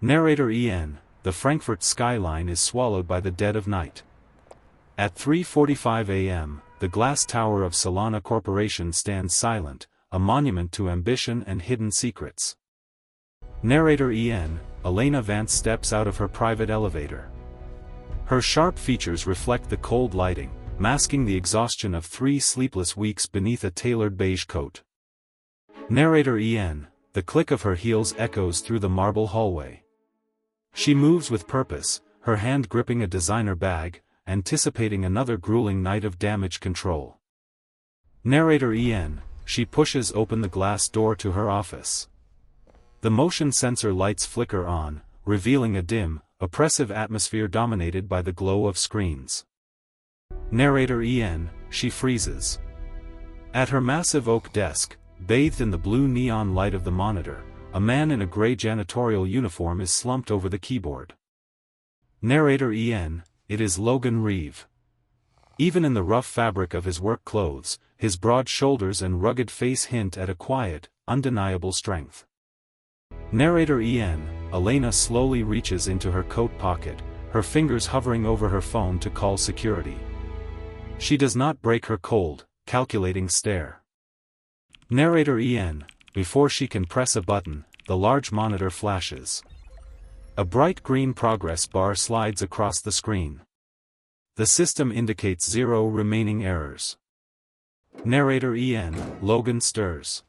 Narrator EN, the Frankfurt skyline is swallowed by the dead of night. At 3:45 a.m., the glass tower of Solana Corporation stands silent, a monument to ambition and hidden secrets. Narrator EN, Elena Vance steps out of her private elevator. Her sharp features reflect the cold lighting, masking the exhaustion of 3 sleepless weeks beneath a tailored beige coat. Narrator EN, the click of her heels echoes through the marble hallway. She moves with purpose, her hand gripping a designer bag, anticipating another grueling night of damage control. Narrator EN, she pushes open the glass door to her office. The motion sensor lights flicker on, revealing a dim, oppressive atmosphere dominated by the glow of screens. Narrator EN, she freezes. At her massive oak desk, bathed in the blue neon light of the monitor, a man in a gray janitorial uniform is slumped over the keyboard. Narrator EN, it is Logan Reev. Even in the rough fabric of his work clothes, his broad shoulders and rugged face hint at a quiet, undeniable strength. Narrator EN, Elena slowly reaches into her coat pocket, her fingers hovering over her phone to call security. She does not break her cold, calculating stare. Narrator EN, before she can press a button, the large monitor flashes. A bright green progress bar slides across the screen. The system indicates 0 remaining errors. Narrator EN, Logan stirs.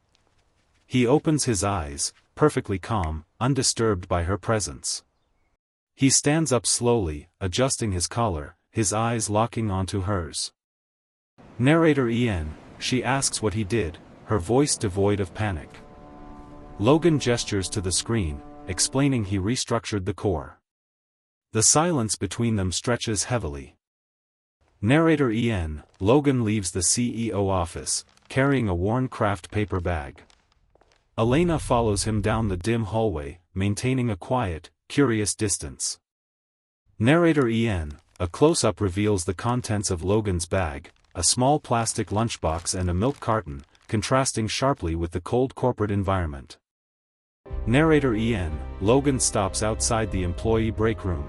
He opens his eyes, perfectly calm, undisturbed by her presence. He stands up slowly, adjusting his collar, his eyes locking onto hers. Narrator EN, she asks what he did, her voice devoid of panic. Logan gestures to the screen, explaining he restructured the core. The silence between them stretches heavily. Narrator EN, Logan leaves the CEO office, carrying a worn craft paper bag. Elena follows him down the dim hallway, maintaining a quiet, curious distance. Narrator EN, a close-up reveals the contents of Logan's bag, a small plastic lunchbox and a milk carton, contrasting sharply with the cold corporate environment. Narrator EN, Logan stops outside the employee break room.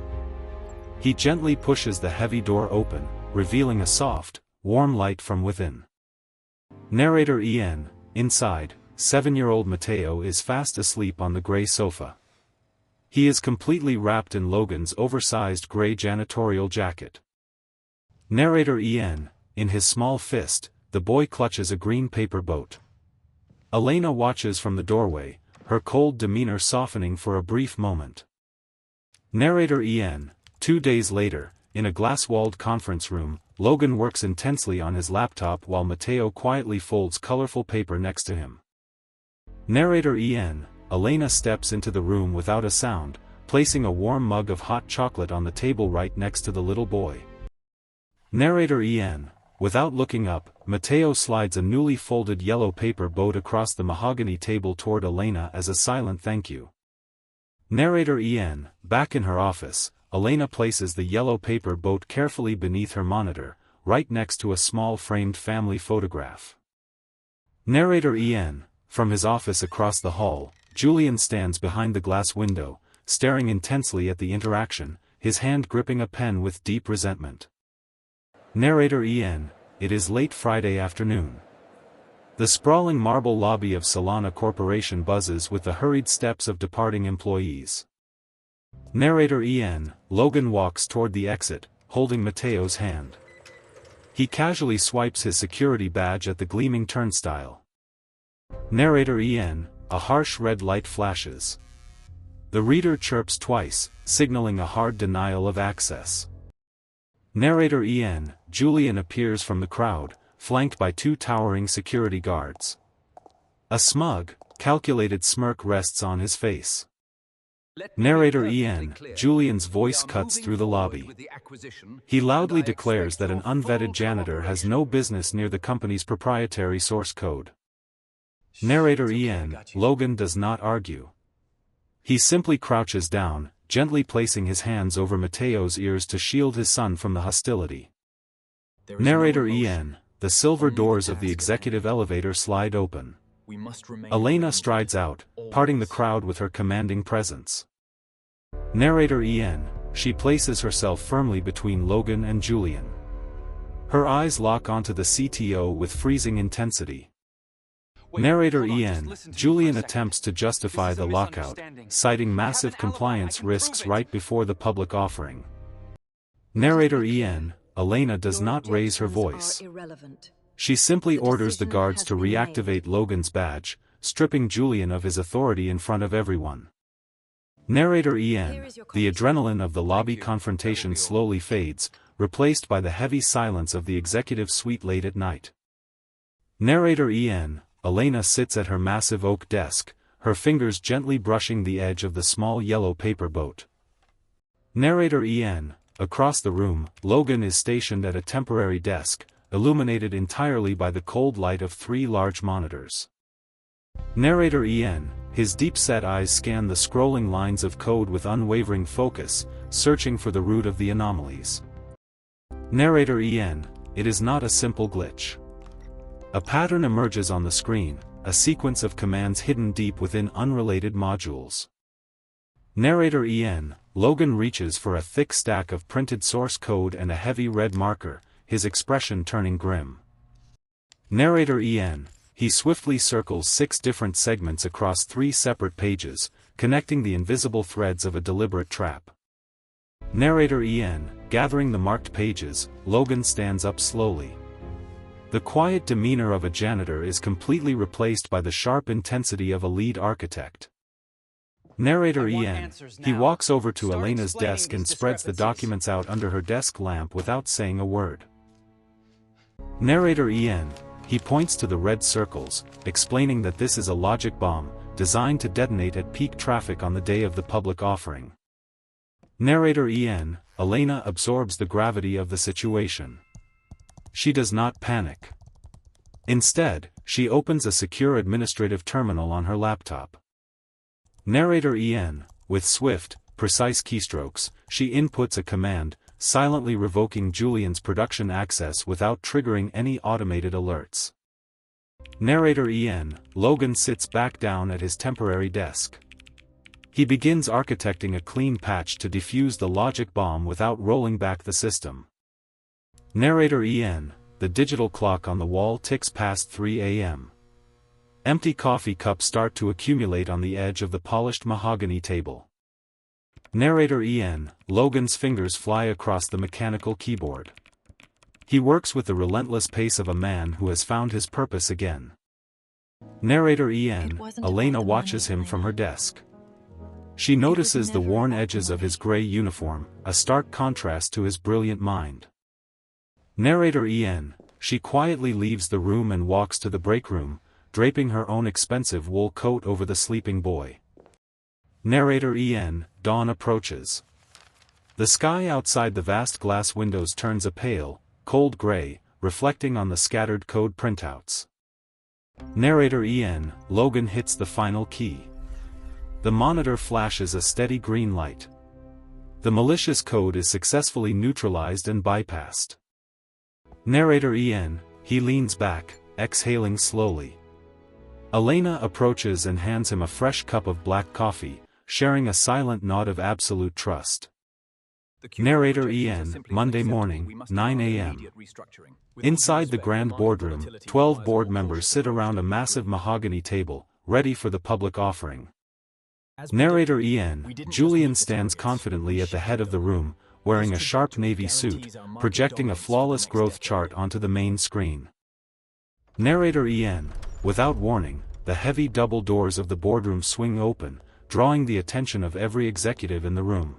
He gently pushes the heavy door open, revealing a soft, warm light from within. Narrator EN, inside, 7-year-old Matteo is fast asleep on the gray sofa. He is completely wrapped in Logan's oversized gray janitorial jacket. Narrator EN, in his small fist, the boy clutches a green paper boat. Elena watches from the doorway, her cold demeanor softening for a brief moment. Narrator EN, 2 days later, in a glass-walled conference room, Logan works intensely on his laptop while Matteo quietly folds colorful paper next to him. Narrator EN, Elena steps into the room without a sound, placing a warm mug of hot chocolate on the table right next to the little boy. Narrator EN, without looking up, Matteo slides a newly folded yellow paper boat across the mahogany table toward Elena as a silent thank you. Narrator EN, back in her office, Elena places the yellow paper boat carefully beneath her monitor, right next to a small framed family photograph. Narrator EN, from his office across the hall, Julian stands behind the glass window, staring intensely at the interaction, his hand gripping a pen with deep resentment. Narrator EN, it is late Friday afternoon. The sprawling marble lobby of Solana Corporation buzzes with the hurried steps of departing employees. Narrator EN, Logan walks toward the exit, holding Matteo's hand. He casually swipes his security badge at the gleaming turnstile. Narrator EN, a harsh red light flashes. The reader chirps twice, signaling a hard denial of access. Narrator EN, Julian appears from the crowd, flanked by 2 towering security guards. A smug, calculated smirk rests on his face. Narrator EN, Julian's voice cuts through the lobby. He loudly declares that an unvetted janitor has no business near the company's proprietary source code. Narrator EN, Logan does not argue. He simply crouches down, gently placing his hands over Matteo's ears to shield his son from the hostility. Narrator EN, the silver doors of the executive elevator slide open. Elena strides out, parting the crowd with her commanding presence. Narrator En, she places herself firmly between Logan and Julian. Her eyes lock onto the CTO with freezing intensity. Narrator En, Julian attempts to justify the lockout, citing massive compliance risks right before the public offering. Narrator En, Elena does not raise her voice. She simply orders the guards to reactivate Logan's badge, stripping Julian of his authority in front of everyone. Narrator En, the adrenaline of the lobby confrontation slowly fades, replaced by the heavy silence of the executive suite late at night. Narrator En, Elena sits at her massive oak desk, her fingers gently brushing the edge of the small yellow paper boat. Narrator En, across the room, Logan is stationed at a temporary desk, illuminated entirely by the cold light of 3 large monitors. Narrator En, his deep-set eyes scan the scrolling lines of code with unwavering focus, searching for the root of the anomalies. Narrator En, it is not a simple glitch. A pattern emerges on the screen, a sequence of commands hidden deep within unrelated modules. Narrator En, Logan reaches for a thick stack of printed source code and a heavy red marker, his expression turning grim. Narrator En, he swiftly circles 6 different segments across 3 separate pages, connecting the invisible threads of a deliberate trap. Narrator En, gathering the marked pages, Logan stands up slowly. The quiet demeanor of a janitor is completely replaced by the sharp intensity of a lead architect. Narrator En, he walks over to Elena's desk and spreads the documents out under her desk lamp without saying a word. Narrator En, he points to the red circles, explaining that this is a logic bomb, designed to detonate at peak traffic on the day of the public offering. Narrator En, Elena absorbs the gravity of the situation. She does not panic. Instead, she opens a secure administrative terminal on her laptop. Narrator En, with swift, precise keystrokes, she inputs a command, silently revoking Julian's production access without triggering any automated alerts. Narrator En, Logan sits back down at his temporary desk. He begins architecting a clean patch to defuse the logic bomb without rolling back the system. Narrator En, the digital clock on the wall ticks past 3 a.m. Empty coffee cups start to accumulate on the edge of the polished mahogany table. Narrator En, Logan's fingers fly across the mechanical keyboard. He works with the relentless pace of a man who has found his purpose again. Narrator En, Elena watches him from her desk. She notices the worn edges of his gray uniform, a stark contrast to his brilliant mind. Narrator En, she quietly leaves the room and walks to the break room, draping her own expensive wool coat over the sleeping boy. Narrator En, dawn approaches. The sky outside the vast glass windows turns a pale, cold gray, reflecting on the scattered code printouts. Narrator En, Logan hits the final key. The monitor flashes a steady green light. The malicious code is successfully neutralized and bypassed. Narrator En, he leans back, exhaling slowly. Elena approaches and hands him a fresh cup of black coffee, sharing a silent nod of absolute trust. Narrator En, Monday morning, 9 a.m. Inside the grand boardroom, 12 board members sit around a massive mahogany table, ready for the public offering. Narrator En, Julian stands confidently at the head of the room, wearing a sharp navy suit, projecting a flawless growth chart onto the main screen. Narrator En, without warning, the heavy double doors of the boardroom swing open, drawing the attention of every executive in the room.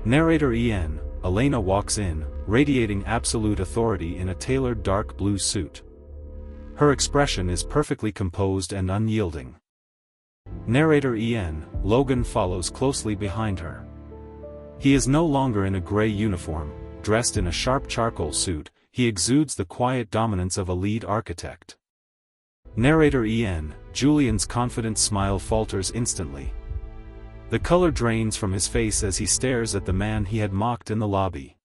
Narrator En, Elena walks in, radiating absolute authority in a tailored dark blue suit. Her expression is perfectly composed and unyielding. Narrator En, Logan follows closely behind her. He is no longer in a gray uniform, dressed in a sharp charcoal suit, he exudes the quiet dominance of a lead architect. Narrator En, Julian's confident smile falters instantly. The color drains from his face as he stares at the man he had mocked in the lobby.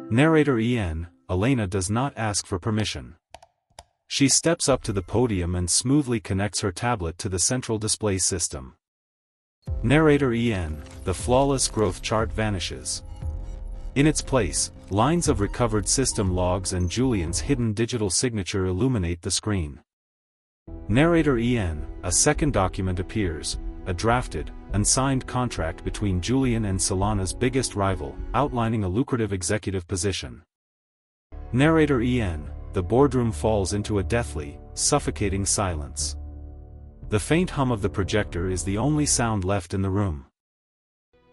Narrator En, Elena does not ask for permission. She steps up to the podium and smoothly connects her tablet to the central display system. Narrator EN, the flawless growth chart vanishes. In its place, lines of recovered system logs and Julian's hidden digital signature illuminate the screen. Narrator EN, a second document appears, a drafted, unsigned contract between Julian and Solana's biggest rival, outlining a lucrative executive position. Narrator EN, the boardroom falls into a deathly, suffocating silence. The faint hum of the projector is the only sound left in the room.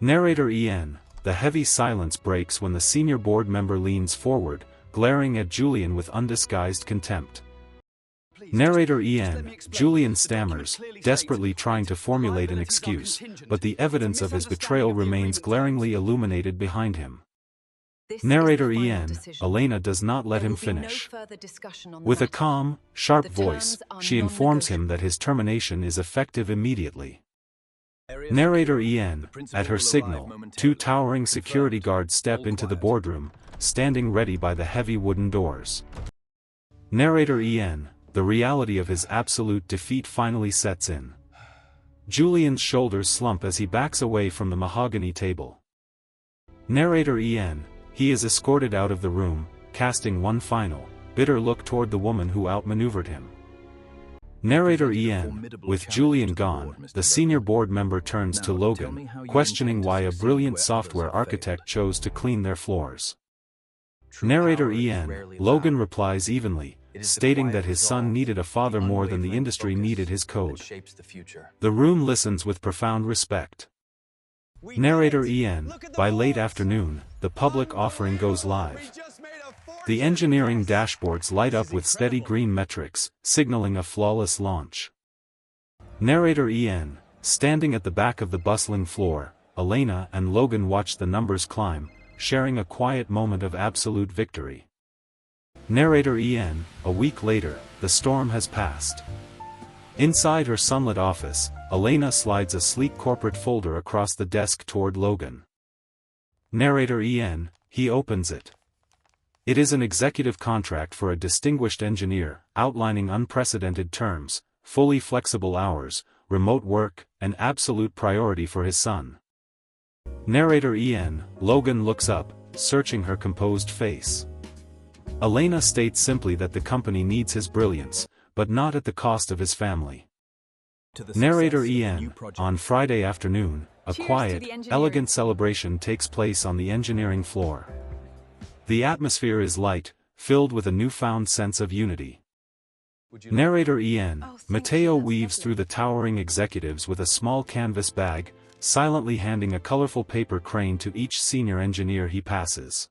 Narrator EN, the heavy silence breaks when the senior board member leans forward, glaring at Julian with undisguised contempt. Narrator EN, Julian stammers, desperately trying to formulate an excuse, but the evidence of his betrayal remains glaringly illuminated behind him. Narrator EN, Elena does not let him finish. With a calm, sharp voice, she informs him that his termination is effective immediately. Narrator EN, at her signal, two towering security guards step into the boardroom, standing ready by the heavy wooden doors. Narrator EN, the reality of his absolute defeat finally sets in. Julian's shoulders slump as he backs away from the mahogany table. Narrator EN, he is escorted out of the room, casting one final, bitter look toward the woman who outmaneuvered him. Narrator EN, with Julian gone, the senior board member turns to Logan, questioning why a brilliant software architect chose to clean their floors. Narrator EN, Logan replies evenly, stating that his son needed a father more than the industry needed his code. The room listens with profound respect. Narrator EN, by late afternoon, the public offering goes live. The engineering dashboards light up with steady green metrics, signaling a flawless launch. Narrator EN, standing at the back of the bustling floor, Elena and Logan watch the numbers climb, sharing a quiet moment of absolute victory. Narrator EN, a week later, the storm has passed. Inside her sunlit office, Elena slides a sleek corporate folder across the desk toward Logan. Narrator EN, he opens it. It is an executive contract for a distinguished engineer, outlining unprecedented terms, fully flexible hours, remote work, and absolute priority for his son. Narrator EN, Logan looks up, searching her composed face. Elena states simply that the company needs his brilliance, but not at the cost of his family. Narrator EN, on Friday afternoon, a quiet, elegant celebration takes place on the engineering floor. The atmosphere is light, filled with a newfound sense of unity. Narrator EN, Matteo weaves through the towering executives with a small canvas bag, silently handing a colorful paper crane to each senior engineer he passes.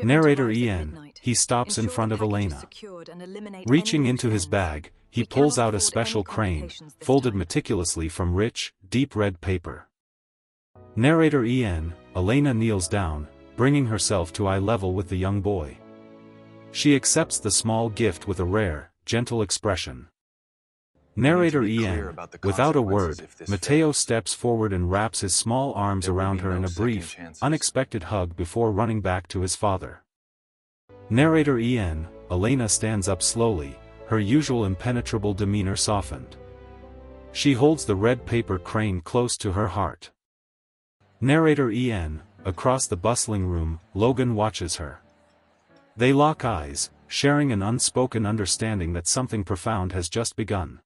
Narrator EN, he stops in front of Elena. Reaching into his bag, he pulls out a special crane, folded meticulously from rich, deep red paper. Narrator EN, Elena kneels down, bringing herself to eye level with the young boy. She accepts the small gift with a rare, gentle expression. Narrator EN, without a word, Matteo steps forward and wraps his small arms around her in a brief, unexpected hug before running back to his father. Narrator EN, Elena stands up slowly, her usual impenetrable demeanor softened. She holds the red paper crane close to her heart. Narrator EN, across the bustling room, Logan watches her. They lock eyes, sharing an unspoken understanding that something profound has just begun.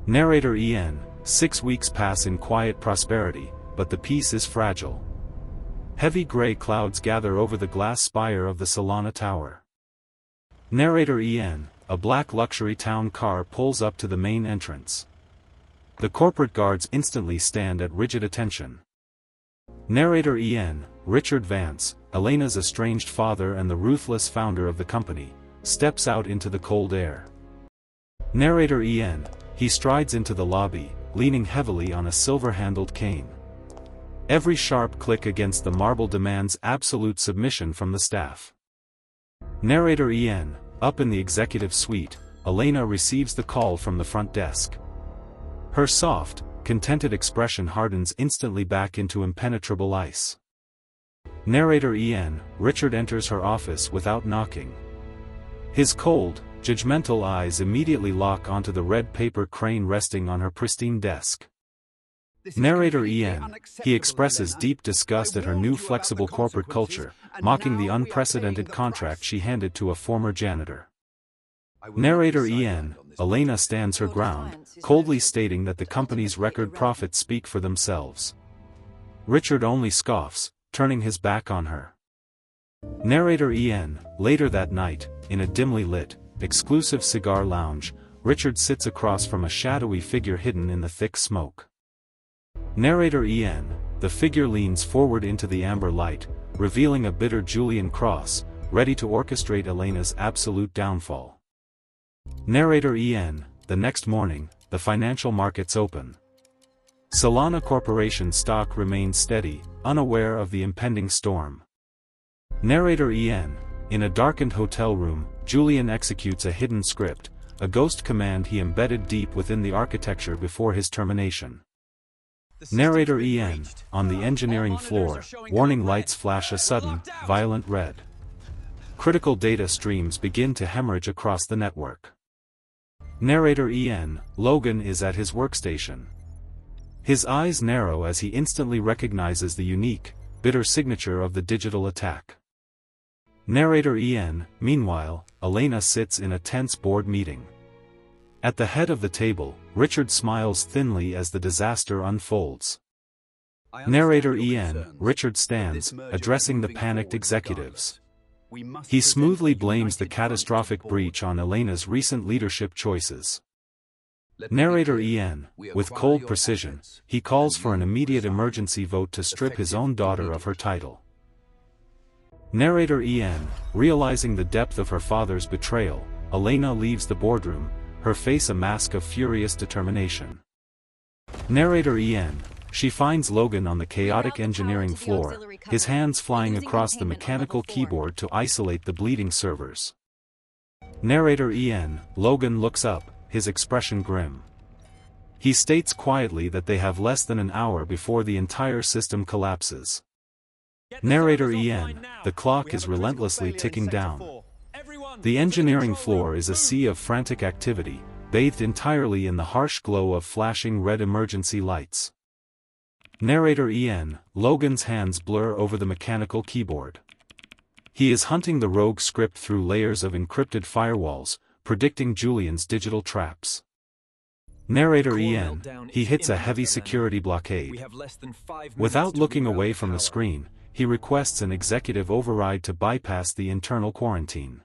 Narrator EN, 6 weeks pass in quiet prosperity, but the peace is fragile. Heavy gray clouds gather over the glass spire of the Solana Tower. Narrator EN, a black luxury town car pulls up to the main entrance. The corporate guards instantly stand at rigid attention. Narrator EN, Richard Vance, Elena's estranged father and the ruthless founder of the company, steps out into the cold air. Narrator EN, he strides into the lobby, leaning heavily on a silver-handled cane. Every sharp click against the marble demands absolute submission from the staff. Narrator EN, up in the executive suite, Elena receives the call from the front desk. Her soft, contented expression hardens instantly back into impenetrable ice. Narrator EN, Richard enters her office without knocking. His cold, judgmental eyes immediately lock onto the red paper crane resting on her pristine desk. Narrator EN, he expresses deep disgust at her new flexible corporate culture, mocking the unprecedented contract she handed to a former janitor. Narrator EN, Elena stands her ground, coldly stating that the company's record profits speak for themselves. Richard only scoffs, turning his back on her. Narrator EN, later that night, in a dimly lit, exclusive cigar lounge, Richard sits across from a shadowy figure hidden in the thick smoke. Narrator EN, the figure leans forward into the amber light, revealing a bitter Julian Kross, ready to orchestrate Elena's absolute downfall. Narrator EN, the next morning, the financial markets open. Solana Corporation stock remains steady, unaware of the impending storm. Narrator EN, in a darkened hotel room, Julian executes a hidden script, a ghost command he embedded deep within the architecture before his termination. Narrator EN, on the engineering floor, warning lights flash a sudden, violent red. Critical data streams begin to hemorrhage across the network. Narrator EN, Logan is at his workstation. His eyes narrow as he instantly recognizes the unique, bitter signature of the digital attack. Narrator EN, meanwhile, Elena sits in a tense board meeting. At the head of the table, Richard smiles thinly as the disaster unfolds. Narrator EN, Richard stands, addressing the panicked executives. He smoothly blames the catastrophic breach on Elena's recent leadership choices. Narrator EN, with cold precision, he calls for an immediate emergency vote to strip his own daughter of her title. Narrator EN, realizing the depth of her father's betrayal, Elena leaves the boardroom, her face a mask of furious determination. Narrator EN, she finds Logan on the chaotic engineering floor, his hands flying across the mechanical keyboard to isolate the bleeding servers. Narrator EN, Logan looks up, his expression grim. He states quietly that they have less than an hour before the entire system collapses. Narrator EN, the clock is relentlessly ticking down. The engineering floor is a sea of frantic activity, bathed entirely in the harsh glow of flashing red emergency lights. Narrator EN, Logan's hands blur over the mechanical keyboard. He is hunting the rogue script through layers of encrypted firewalls, predicting Julian's digital traps. Narrator EN, he hits a heavy security blockade. Without looking away from the screen, he requests an executive override to bypass the internal quarantine.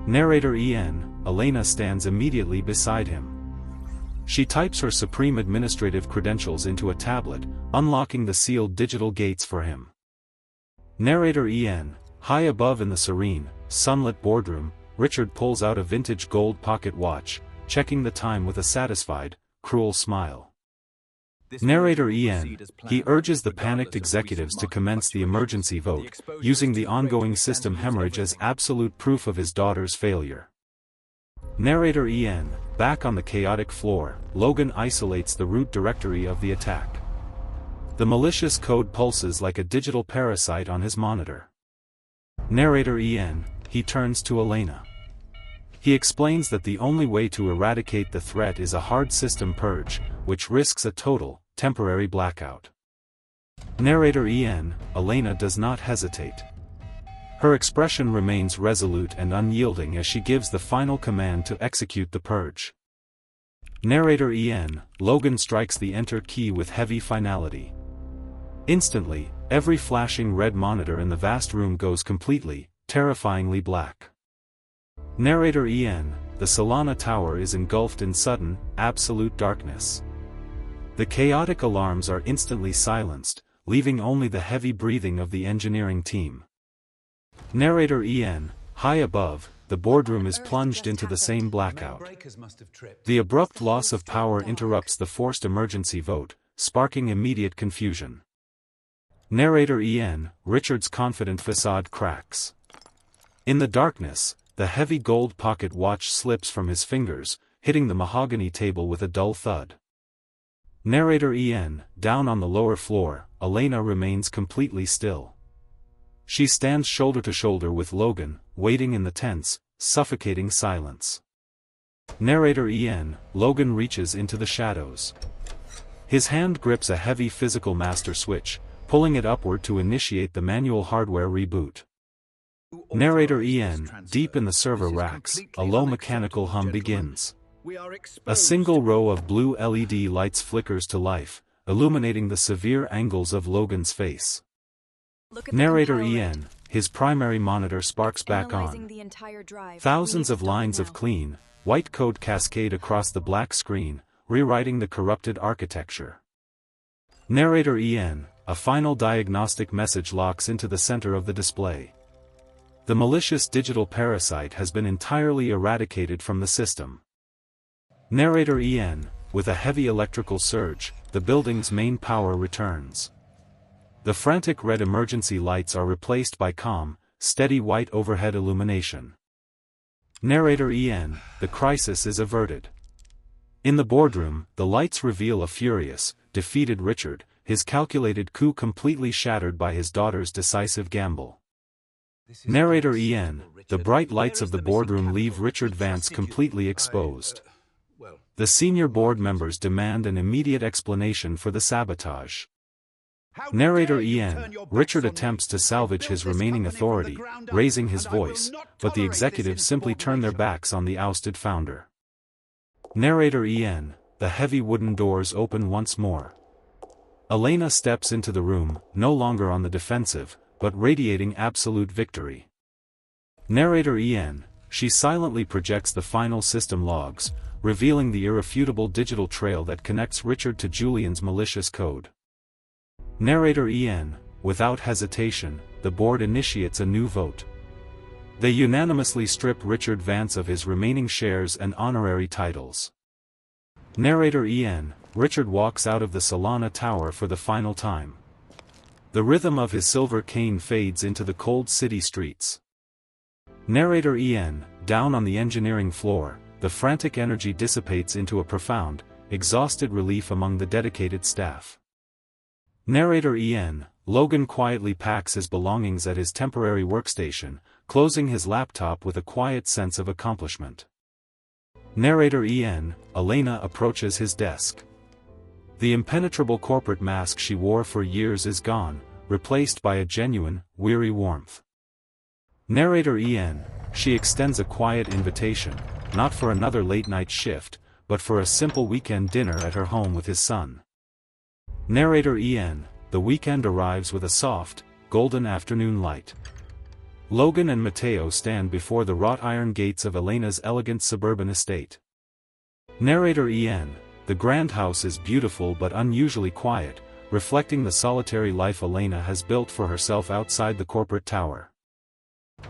Narrator EN, Elena stands immediately beside him. She types her supreme administrative credentials into a tablet, unlocking the sealed digital gates for him. Narrator EN, high above in the serene, sunlit boardroom, Richard pulls out a vintage gold pocket watch, checking the time with a satisfied, cruel smile. Narrator EN, he urges the panicked executives to commence the emergency vote, using the ongoing system hemorrhage as absolute proof of his daughter's failure. Narrator EN, back on the chaotic floor, Logan isolates the root directory of the attack. The malicious code pulses like a digital parasite on his monitor. Narrator EN, he turns to Elena. He explains that the only way to eradicate the threat is a hard system purge, which risks a total, temporary blackout. Narrator EN, Elena does not hesitate. Her expression remains resolute and unyielding as she gives the final command to execute the purge. Narrator EN, Logan strikes the enter key with heavy finality. Instantly, every flashing red monitor in the vast room goes completely, terrifyingly black. Narrator EN, the Solana Tower is engulfed in sudden, absolute darkness. The chaotic alarms are instantly silenced, leaving only the heavy breathing of the engineering team. Narrator EN, high above, the boardroom is plunged into the same blackout. The abrupt loss of power interrupts the forced emergency vote, sparking immediate confusion. Narrator EN, Richard's confident facade cracks. In the darkness, the heavy gold pocket watch slips from his fingers, hitting the mahogany table with a dull thud. Narrator EN, down on the lower floor, Elena remains completely still. She stands shoulder to shoulder with Logan, waiting in the tense, suffocating silence. Narrator EN, Logan reaches into the shadows. His hand grips a heavy physical master switch, pulling it upward to initiate the manual hardware reboot. Narrator EN, deep in the server racks, a low mechanical hum begins. A single row of blue LED lights flickers to life, illuminating the severe angles of Logan's face. Narrator EN, his primary monitor sparks back on. Thousands of lines of clean, white code cascade across the black screen, rewriting the corrupted architecture. Narrator EN, a final diagnostic message locks into the center of the display. The malicious digital parasite has been entirely eradicated from the system. Narrator EN, with a heavy electrical surge, the building's main power returns. The frantic red emergency lights are replaced by calm, steady white overhead illumination. Narrator EN, the crisis is averted. In the boardroom, the lights reveal a furious, defeated Richard, his calculated coup completely shattered by his daughter's decisive gamble. Narrator EN, the bright lights of the boardroom leave Richard Vance completely exposed. The senior board members demand an immediate explanation for the sabotage. Narrator EN, Richard attempts to salvage his remaining authority, raising his voice, but the executives simply turn their backs on the ousted founder. Narrator EN, the heavy wooden doors open once more. Elena steps into the room, no longer on the defensive, but radiating absolute victory. Narrator EN, she silently projects the final system logs, revealing the irrefutable digital trail that connects Richard to Julian's malicious code. Narrator EN, without hesitation, the board initiates a new vote. They unanimously strip Richard Vance of his remaining shares and honorary titles. Narrator EN, Richard walks out of the Solana Tower for the final time. The rhythm of his silver cane fades into the cold city streets. Narrator EN, down on the engineering floor, the frantic energy dissipates into a profound, exhausted relief among the dedicated staff. Narrator EN, Logan quietly packs his belongings at his temporary workstation, closing his laptop with a quiet sense of accomplishment. Narrator EN, Elena approaches his desk. The impenetrable corporate mask she wore for years is gone, replaced by a genuine, weary warmth. Narrator EN, she extends a quiet invitation, not for another late-night shift, but for a simple weekend dinner at her home with his son. Narrator EN, the weekend arrives with a soft, golden afternoon light. Logan and Mateo stand before the wrought iron gates of Elena's elegant suburban estate. Narrator EN, the grand house is beautiful but unusually quiet, reflecting the solitary life Elena has built for herself outside the corporate tower.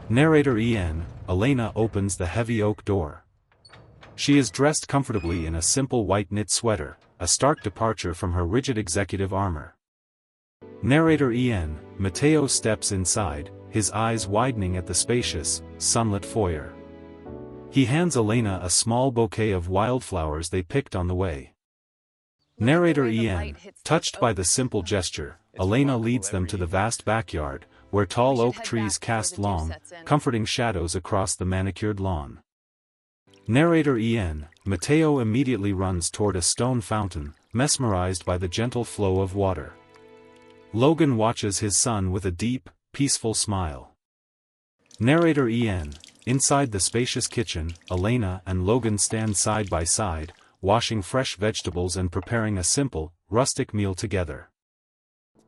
Narrator EN, Elena opens the heavy oak door. She is dressed comfortably in a simple white knit sweater, a stark departure from her rigid executive armor. Narrator EN, Mateo steps inside, his eyes widening at the spacious, sunlit foyer. He hands Elena a small bouquet of wildflowers they picked on the way. Narrator EN, touched by the simple gesture, Elena leads them to the vast backyard, where tall oak trees cast long, comforting shadows across the manicured lawn. Narrator EN, Mateo immediately runs toward a stone fountain, mesmerized by the gentle flow of water. Logan watches his son with a deep, peaceful smile. Narrator EN, inside the spacious kitchen, Elena and Logan stand side by side, washing fresh vegetables and preparing a simple, rustic meal together.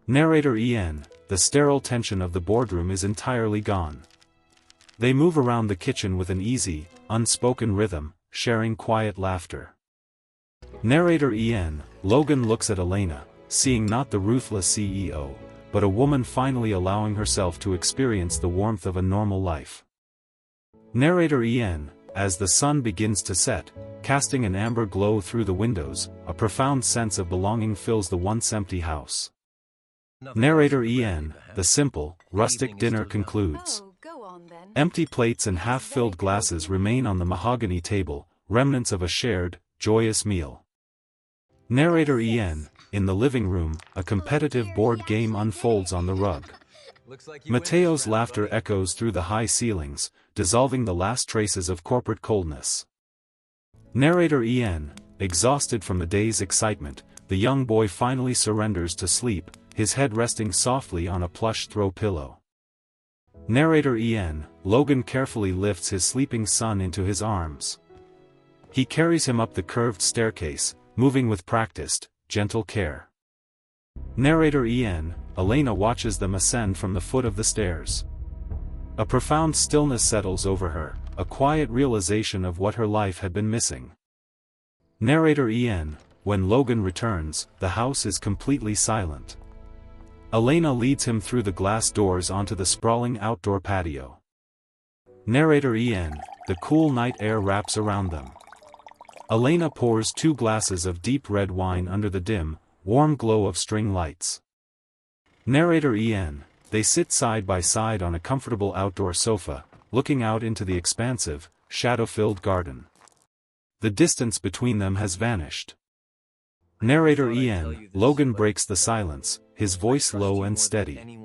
Narrator EN, the sterile tension of the boardroom is entirely gone. They move around the kitchen with an easy, unspoken rhythm, sharing quiet laughter. Narrator EN, Logan looks at Elena, seeing not the ruthless CEO, but a woman finally allowing herself to experience the warmth of a normal life. Narrator EN, as the sun begins to set, casting an amber glow through the windows, a profound sense of belonging fills the once empty house. Narrator EN, the simple, rustic dinner concludes. Empty plates and half-filled glasses remain on the mahogany table, remnants of a shared, joyous meal. Narrator EN, in the living room, a competitive board game unfolds on the rug. Mateo's laughter echoes through the high ceilings, dissolving the last traces of corporate coldness. Narrator EN, exhausted from the day's excitement, the young boy finally surrenders to sleep, his head resting softly on a plush throw pillow. Narrator EN, Logan carefully lifts his sleeping son into his arms. He carries him up the curved staircase, moving with practiced, gentle care. Narrator EN, Elena watches them ascend from the foot of the stairs. A profound stillness settles over her, a quiet realization of what her life had been missing. Narrator EN, when Logan returns, the house is completely silent. Elena leads him through the glass doors onto the sprawling outdoor patio. Narrator EN, the cool night air wraps around them. Elena pours 2 glasses of deep red wine under the dim, warm glow of string lights. Narrator EN, they sit side by side on a comfortable outdoor sofa, looking out into the expansive, shadow-filled garden. The distance between them has vanished. Narrator EN, Logan breaks the silence, his voice low and steady.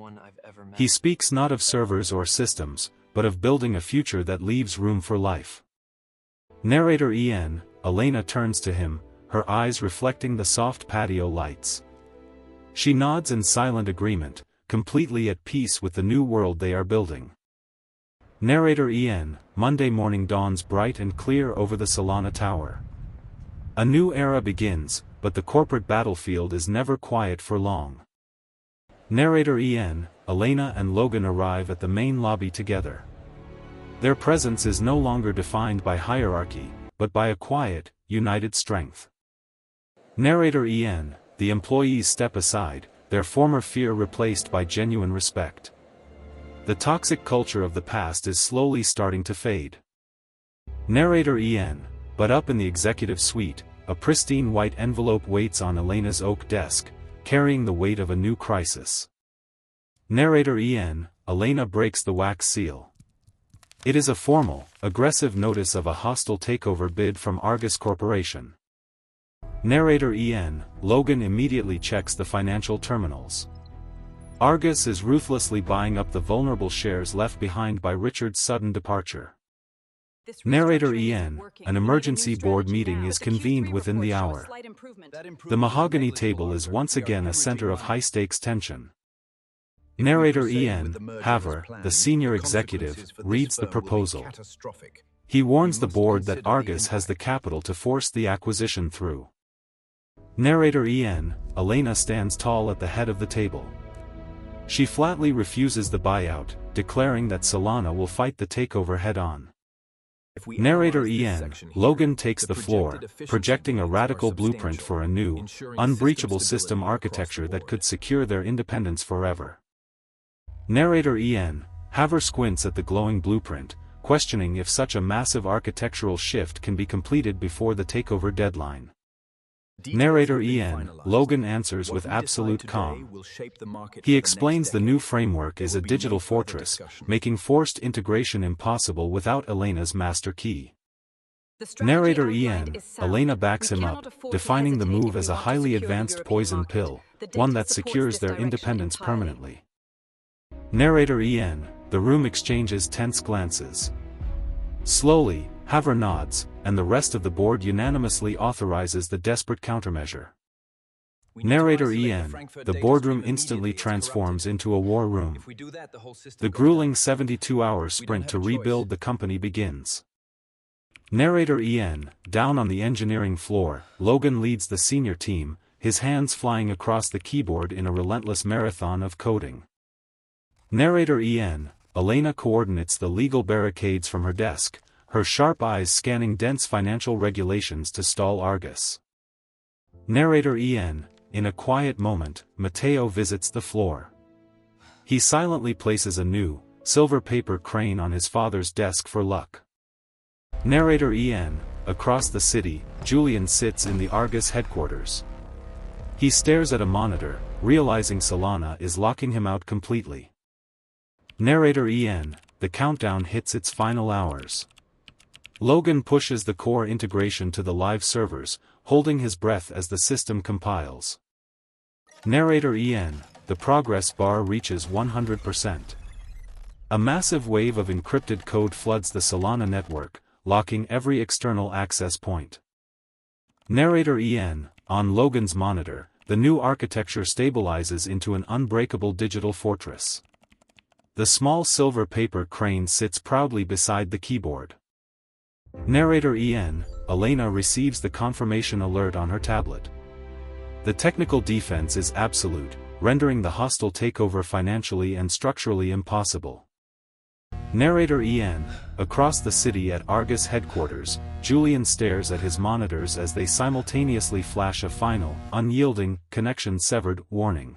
He speaks not of servers or systems, but of building a future that leaves room for life. Narrator EN, Elena turns to him, her eyes reflecting the soft patio lights. She nods in silent agreement, completely at peace with the new world they are building. Narrator EN, Monday morning dawns bright and clear over the Solana Tower. A new era begins, but the corporate battlefield is never quiet for long. Narrator EN, Elena and Logan arrive at the main lobby together. Their presence is no longer defined by hierarchy, but by a quiet, united strength. Narrator EN, the employees step aside, their former fear replaced by genuine respect. The toxic culture of the past is slowly starting to fade. Narrator EN, but up in the executive suite, a pristine white envelope waits on Elena's oak desk, carrying the weight of a new crisis. Narrator EN, Elena breaks the wax seal. It is a formal, aggressive notice of a hostile takeover bid from Argus Corporation. Narrator EN, Logan immediately checks the financial terminals. Argus is ruthlessly buying up the vulnerable shares left behind by Richard's sudden departure. Narrator EN, an emergency board meeting is convened within the hour. The mahogany table is once again a center of high-stakes tension. Narrator EN, Haver, the senior executive, reads the proposal. He warns the board that Argus has the capital to force the acquisition through. Narrator EN, Elena stands tall at the head of the table. She flatly refuses the buyout, declaring that Solana will fight the takeover head-on. Narrator EN, Logan takes the floor, projecting a radical blueprint for a new, unbreachable system architecture that could secure their independence forever. Narrator EN, Haver squints at the glowing blueprint, questioning if such a massive architectural shift can be completed before the takeover deadline. Narrator EN, Logan answers with absolute calm. He explains the new framework is a digital fortress, making forced integration impossible without Elena's master key. Narrator EN, Elena backs him up, defining the move as a highly advanced poison pill, one that secures their independence permanently. Narrator EN, the room exchanges tense glances. Slowly, Haver nods, and the rest of the board unanimously authorizes the desperate countermeasure. Narrator EN, the boardroom instantly transforms into a war room. The grueling 72-hour sprint to rebuild the company begins. Narrator EN, down on the engineering floor, Logan leads the senior team, his hands flying across the keyboard in a relentless marathon of coding. Narrator EN, Elena coordinates the legal barricades from her desk, her sharp eyes scanning dense financial regulations to stall Argus. Narrator EN, in a quiet moment, Mateo visits the floor. He silently places a new, silver paper crane on his father's desk for luck. Narrator EN, across the city, Julian sits in the Argus headquarters. He stares at a monitor, realizing Solana is locking him out completely. Narrator EN, the countdown hits its final hours. Logan pushes the core integration to the live servers, holding his breath as the system compiles. Narrator EN, the progress bar reaches 100%. A massive wave of encrypted code floods the Solana network, locking every external access point. Narrator EN, On Logan's monitor, the new architecture stabilizes into an unbreakable digital fortress. The small silver paper crane sits proudly beside the keyboard. Narrator EN, Elena receives the confirmation alert on her tablet. The technical defense is absolute, rendering the hostile takeover financially and structurally impossible. Narrator EN, across the city at Argus headquarters, Julian stares at his monitors as they simultaneously flash a final, unyielding, connection severed warning.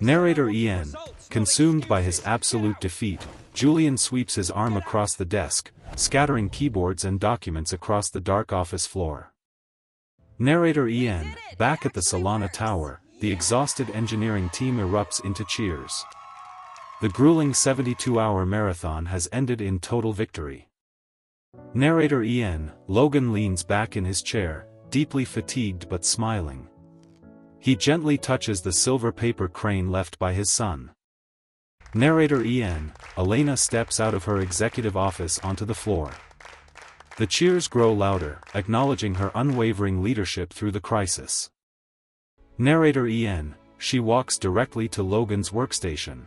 Narrator EN, consumed by his absolute defeat, Julian sweeps his arm across the desk, scattering keyboards and documents across the dark office floor. Narrator EN, back at the Solana Tower, the exhausted engineering team erupts into cheers. The grueling 72-hour marathon has ended in total victory. Narrator EN, Logan leans back in his chair, deeply fatigued but smiling. He gently touches the silver paper crane left by his son. Narrator EN, Elena steps out of her executive office onto the floor. The cheers grow louder, acknowledging her unwavering leadership through the crisis. Narrator EN, she walks directly to Logan's workstation.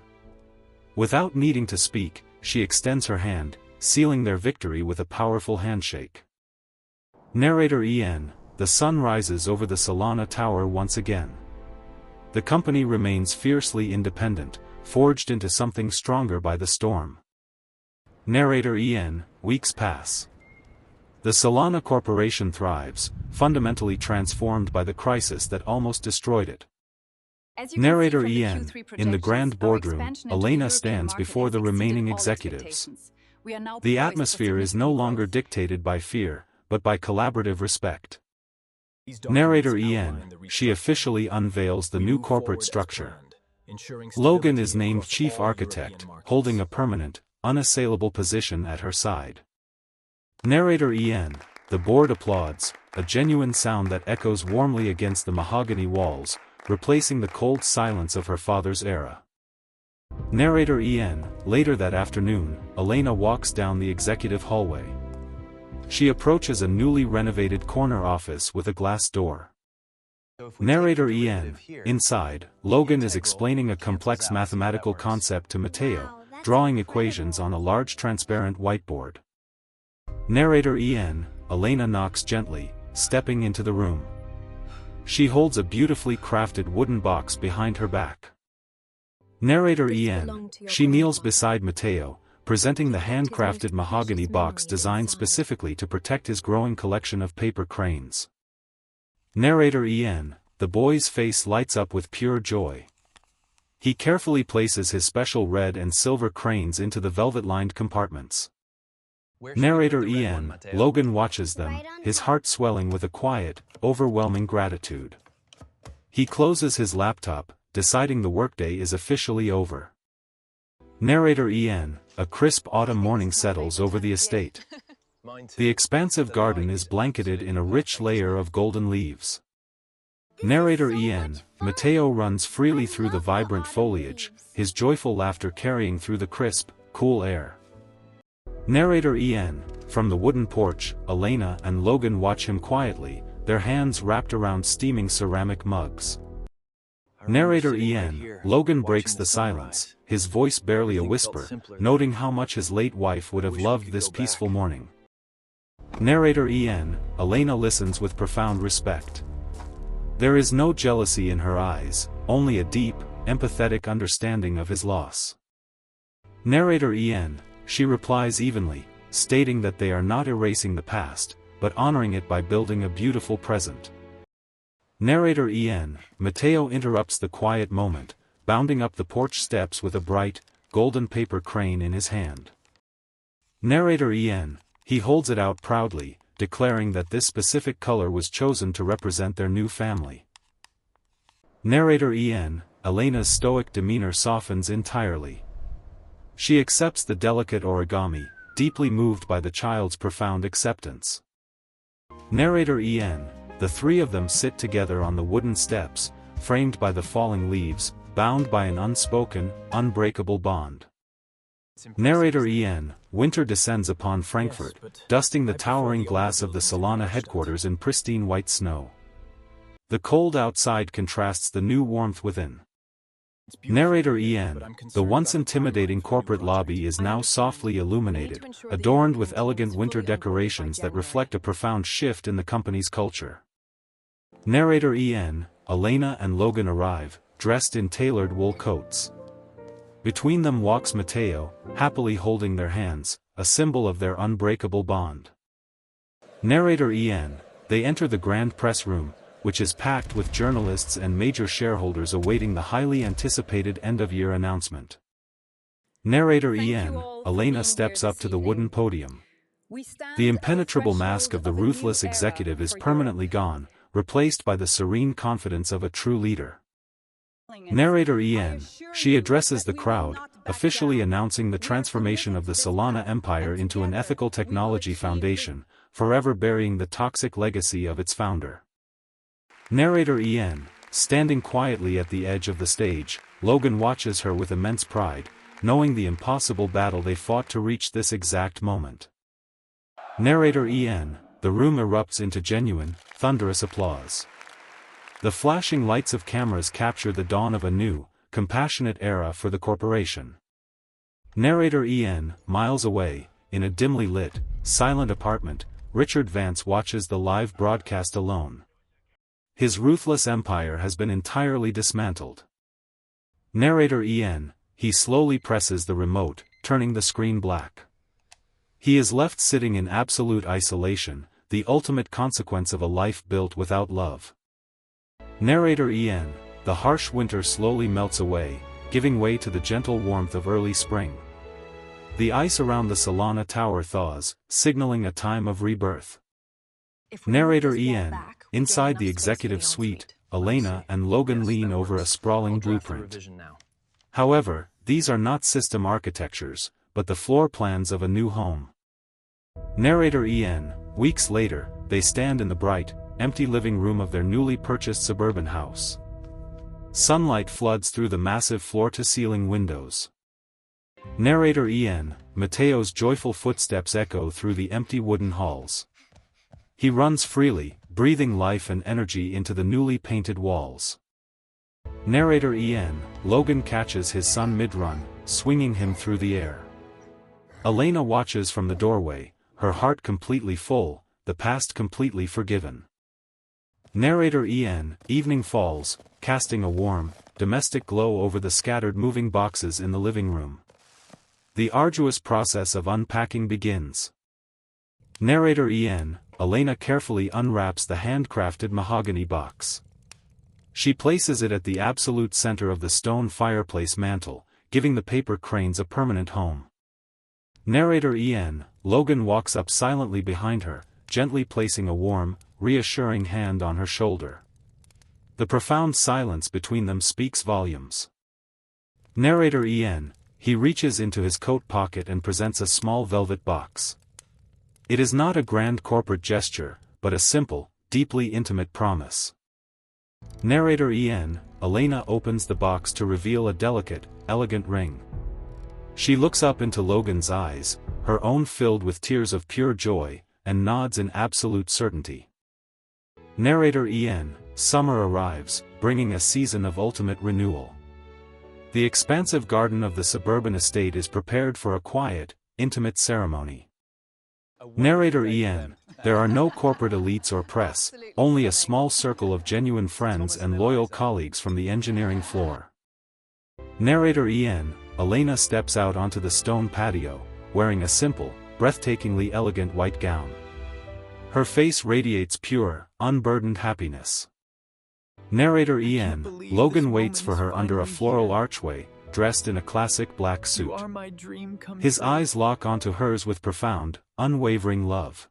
Without needing to speak, she extends her hand, sealing their victory with a powerful handshake. Narrator EN, the sun rises over the Solana Tower once again. The company remains fiercely independent, forged into something stronger by the storm. Narrator EN, weeks pass. The Solana Corporation thrives, fundamentally transformed by the crisis that almost destroyed it. Narrator EN, in the grand boardroom, Elena stands before the remaining executives. The atmosphere is no longer dictated by fear, but by collaborative respect. Narrator EN, she officially unveils the new corporate structure. Logan is named chief architect, holding a permanent, unassailable position at her side. Narrator EN, the board applauds, a genuine sound that echoes warmly against the mahogany walls, replacing the cold silence of her father's era. Narrator EN, later that afternoon, Elena walks down the executive hallway. She approaches a newly renovated corner office with a glass door. Narrator EN, inside, Logan is explaining a complex mathematical concept to Mateo, drawing equations on a large transparent whiteboard. Narrator EN, Elena knocks gently, stepping into the room. She holds a beautifully crafted wooden box behind her back. Narrator EN, she kneels beside Mateo, presenting the handcrafted mahogany box designed specifically to protect his growing collection of paper cranes. Narrator EN, the boy's face lights up with pure joy. He carefully places his special red and silver cranes into the velvet-lined compartments. Narrator EN, Logan watches them, his heart swelling with a quiet, overwhelming gratitude. He closes his laptop, deciding the workday is officially over. Narrator EN, a crisp autumn morning settles over the estate. The expansive garden is blanketed in a rich layer of golden leaves. Narrator EN, Mateo runs freely through the vibrant foliage, his joyful laughter carrying through the crisp, cool air. Narrator EN, from the wooden porch, Elena and Logan watch him quietly, their hands wrapped around steaming ceramic mugs. Narrator EN, Logan breaks the silence, his voice barely a whisper, noting how much his late wife would have loved this peaceful morning. Narrator EN, Elena listens with profound respect. There is no jealousy in her eyes, only a deep, empathetic understanding of his loss. Narrator EN, she replies evenly, stating that they are not erasing the past, but honoring it by building a beautiful present. Narrator EN, Mateo interrupts the quiet moment, bounding up the porch steps with a bright, golden paper crane in his hand. Narrator EN, he holds it out proudly, declaring that this specific color was chosen to represent their new family. Narrator EN, Elena's stoic demeanor softens entirely. She accepts the delicate origami, deeply moved by the child's profound acceptance. Narrator EN, the three of them sit together on the wooden steps, framed by the falling leaves, bound by an unspoken, unbreakable bond. Narrator EN, winter descends upon Frankfurt, dusting the towering glass of the Solana headquarters in pristine white snow. The cold outside contrasts the new warmth within. Narrator EN, the once intimidating corporate lobby is now softly illuminated, adorned with elegant winter decorations that reflect a profound shift in the company's culture. Narrator EN, Elena and Logan arrive, dressed in tailored wool coats. Between them walks Mateo, happily holding their hands, a symbol of their unbreakable bond. Narrator EN, they enter the grand press room, which is packed with journalists and major shareholders awaiting the highly anticipated end-of-year announcement. Narrator EN, Elena steps up to the wooden podium. The impenetrable mask of the ruthless executive is permanently gone, replaced by the serene confidence of a true leader. Narrator EN, she addresses the crowd, officially announcing the transformation of the Solana Empire into an ethical technology foundation, forever burying the toxic legacy of its founder. Narrator EN, standing quietly at the edge of the stage, Logan watches her with immense pride, knowing the impossible battle they fought to reach this exact moment. Narrator EN, the room erupts into genuine, thunderous applause. The flashing lights of cameras capture the dawn of a new, compassionate era for the corporation. Narrator EN, miles away, in a dimly lit, silent apartment, Richard Vance watches the live broadcast alone. His ruthless empire has been entirely dismantled. Narrator EN, he slowly presses the remote, turning the screen black. He is left sitting in absolute isolation, the ultimate consequence of a life built without love. Narrator EN, the harsh winter slowly melts away, giving way to the gentle warmth of early spring. The ice around the Solana Tower thaws, signaling a time of rebirth. Narrator EN, inside the executive suite, Elena and Logan lean over a sprawling blueprint. However, these are not system architectures, but the floor plans of a new home. Narrator EN, weeks later, they stand in the bright, empty living room of their newly purchased suburban house. Sunlight floods through the massive floor-to-ceiling windows. Narrator EN, Mateo's joyful footsteps echo through the empty wooden halls. He runs freely, breathing life and energy into the newly painted walls. Narrator EN, Logan catches his son mid-run, swinging him through the air. Elena watches from the doorway, her heart completely full, the past completely forgiven. Narrator EN, evening falls, casting a warm, domestic glow over the scattered moving boxes in the living room. The arduous process of unpacking begins. Narrator EN, Elena carefully unwraps the handcrafted mahogany box. She places it at the absolute center of the stone fireplace mantel, giving the paper cranes a permanent home. Narrator EN, Logan walks up silently behind her, gently placing a warm, reassuring hand on her shoulder. The profound silence between them speaks volumes. Narrator EN, he reaches into his coat pocket and presents a small velvet box. It is not a grand corporate gesture, but a simple, deeply intimate promise. Narrator EN, Elena opens the box to reveal a delicate, elegant ring. She looks up into Logan's eyes, her own filled with tears of pure joy, and nods in absolute certainty. Narrator EN, summer arrives, bringing a season of ultimate renewal. The expansive garden of the suburban estate is prepared for a quiet, intimate ceremony. Narrator EN, there are no corporate elites or press, only a small circle of genuine friends and loyal colleagues from the engineering floor. Narrator EN, Elena steps out onto the stone patio, wearing a simple, breathtakingly elegant white gown. Her face radiates pure, unburdened happiness. Narrator EN, Logan waits for her under a floral archway, dressed in a classic black suit. His eyes lock onto hers with profound, unwavering love.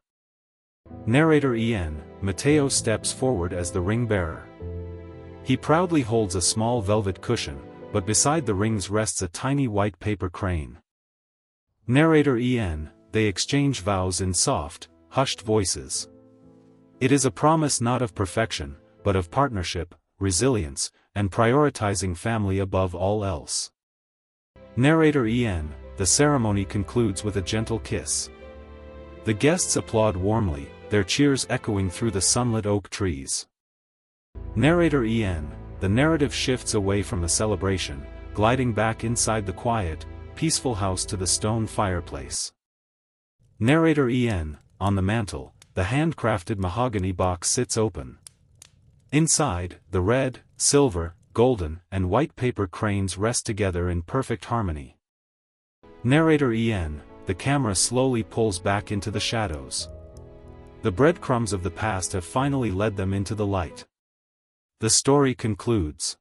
Narrator EN, Mateo steps forward as the ring bearer. He proudly holds a small velvet cushion, but beside the rings rests a tiny white paper crane. Narrator EN, they exchange vows in soft, hushed voices. It is a promise not of perfection, but of partnership, resilience, and prioritizing family above all else. Narrator EN, the ceremony concludes with a gentle kiss. The guests applaud warmly, their cheers echoing through the sunlit oak trees. Narrator EN. The narrative shifts away from the celebration, gliding back inside the quiet, peaceful house to the stone fireplace. Narrator EN. On the mantel, the handcrafted mahogany box sits open. Inside, the red, silver, golden, and white paper cranes rest together in perfect harmony. Narrator EN. The camera slowly pulls back into the shadows. The breadcrumbs of the past have finally led them into the light. The story concludes.